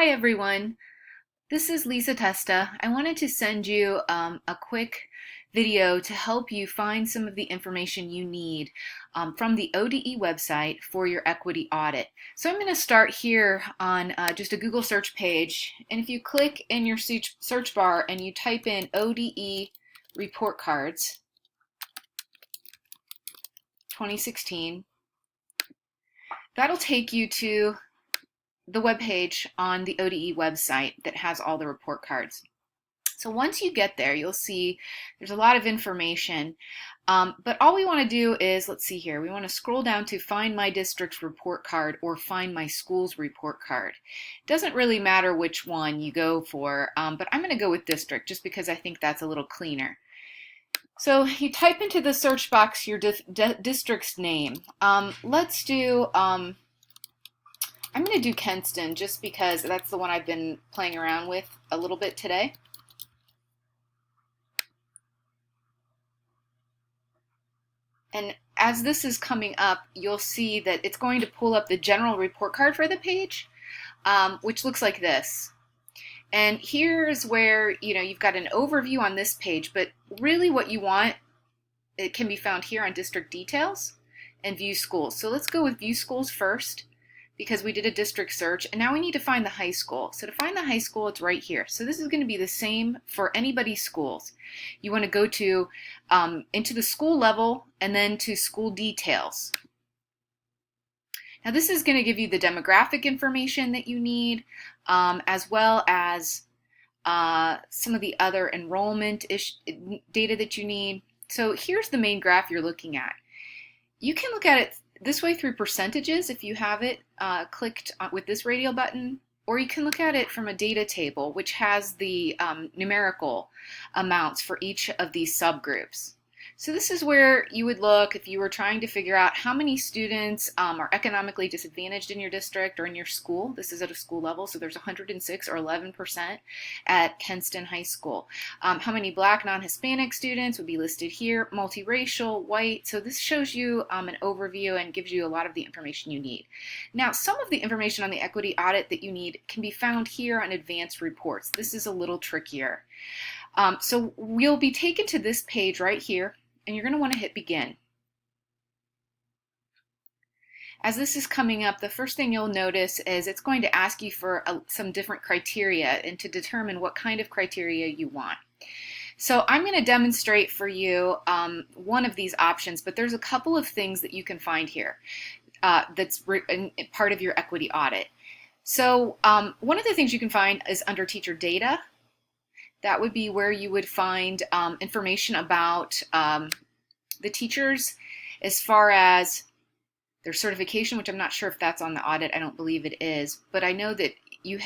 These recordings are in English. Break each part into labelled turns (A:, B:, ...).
A: Hi everyone, this is Lisa Testa. I wanted to send you a quick video to help you find some of the information you need from the ODE website for your equity audit. So I'm going to start here on just a Google search page, and if you click in your search bar and you type in ODE report cards 2016, that'll take you to the web page on the ODE website that has all the report cards. So once you get there, you'll see there's a lot of information, but all we want to do is, let's see here, we want to scroll down to find my district's report card or find my school's report card. It doesn't really matter which one you go for, but I'm going to go with district just because I think that's a little cleaner. So you type into the search box your district's name. Let's do I'm going to do Kenston just because that's the one I've been playing around with a little bit today. And as this is coming up, you'll see that it's going to pull up the general report card for the page, which looks like this. And here's where, you've got an overview on this page, but really what you want, it can be found here on district details and view schools. So let's go with view schools first, because we did a district search, and now we need to find the high school. So to find the high school, it's right here. So this is going to be the same for anybody's schools. You want to go to into the school level and then to school details. Now this is going to give you the demographic information that you need, as well as some of the other enrollment data that you need. So here's the main graph you're looking at. You can look at it this way through percentages if you have it clicked with this radial button, or you can look at it from a data table which has the numerical amounts for each of these subgroups. So this is where you would look if you were trying to figure out how many students are economically disadvantaged in your district or in your school. This is at a school level, so there's 106 or 11% at Kenston High School. How many Black non-Hispanic students would be listed here, multiracial, white. So this shows you an overview and gives you a lot of the information you need. Now, some of the information on the equity audit that you need can be found here on advanced reports. This is a little trickier. So we'll be taken to this page right here, and you're going to want to hit begin. As this is coming up, the first thing you'll notice is it's going to ask you for some different criteria and to determine what kind of criteria you want. So I'm going to demonstrate for you one of these options, but there's a couple of things that you can find here that's part of your equity audit. So one of the things you can find is under teacher data. That would be where you would find information about the teachers as far as their certification, which I'm not sure if that's on the audit. I don't believe it is, but I know that you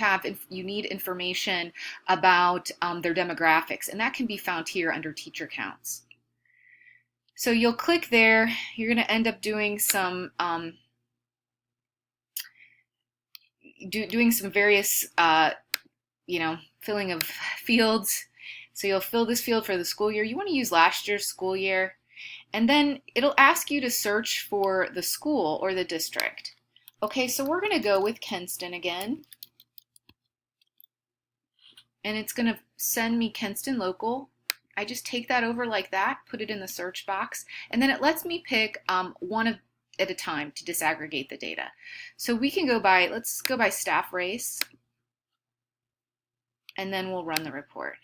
A: need information about their demographics, and that can be found here under teacher counts. So you'll click there. You're going to end up doing some various filling of fields. So you'll fill this field for the school year. You want to use last year's school year. And then it'll ask you to search for the school or the district. Okay, so we're going to go with Kenston again. And it's going to send me Kenston local. I just take that over like that, put it in the search box, and then it lets me pick one at a time to disaggregate the data. So we can go by, let's go by staff race, and then we'll run the report.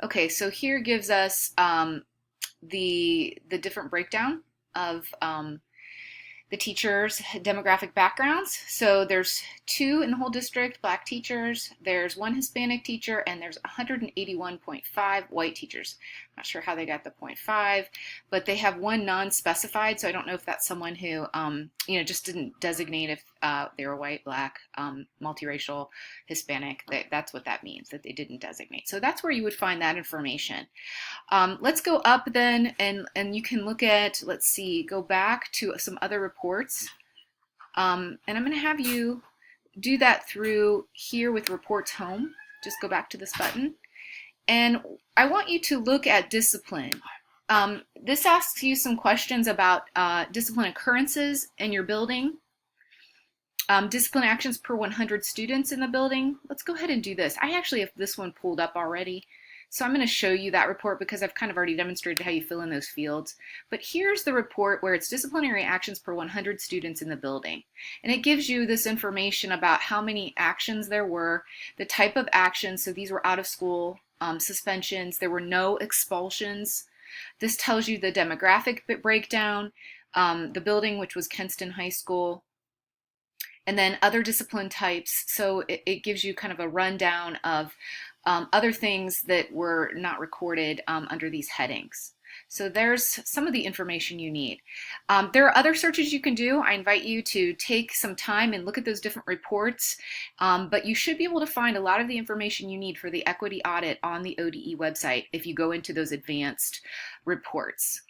A: Okay, so here gives us the different breakdown of the teachers' demographic backgrounds. So there's 2 in the whole district, Black teachers, there's 1 Hispanic teacher, and there's 181.5 white teachers. Not sure how they got the 0.5, but they have 1 non-specified, so I don't know if that's someone who just didn't designate if they were white, Black, multiracial, Hispanic. That's what that means, that they didn't designate. So that's where you would find that information. Let's go up then, and you can look at, let's see, go back to some other reports. And I'm going to have you do that through here with Reports Home. Just go back to this button. And I want you to look at discipline. This asks you some questions about discipline occurrences in your building, discipline actions per 100 students in the building. Let's go ahead and do this. I actually have this one pulled up already. So I'm going to show you that report because I've kind of already demonstrated how you fill in those fields. But here's the report where it's disciplinary actions per 100 students in the building. And it gives you this information about how many actions there were, the type of actions. So these were out of school suspensions. There were no expulsions. This tells you the demographic breakdown, the building, which was Kenston High School, and then other discipline types. So it gives you kind of a rundown of other things that were not recorded under these headings. So there's some of the information you need. There are other searches you can do. I invite you to take some time and look at those different reports, but you should be able to find a lot of the information you need for the equity audit on the ODE website if you go into those advanced reports.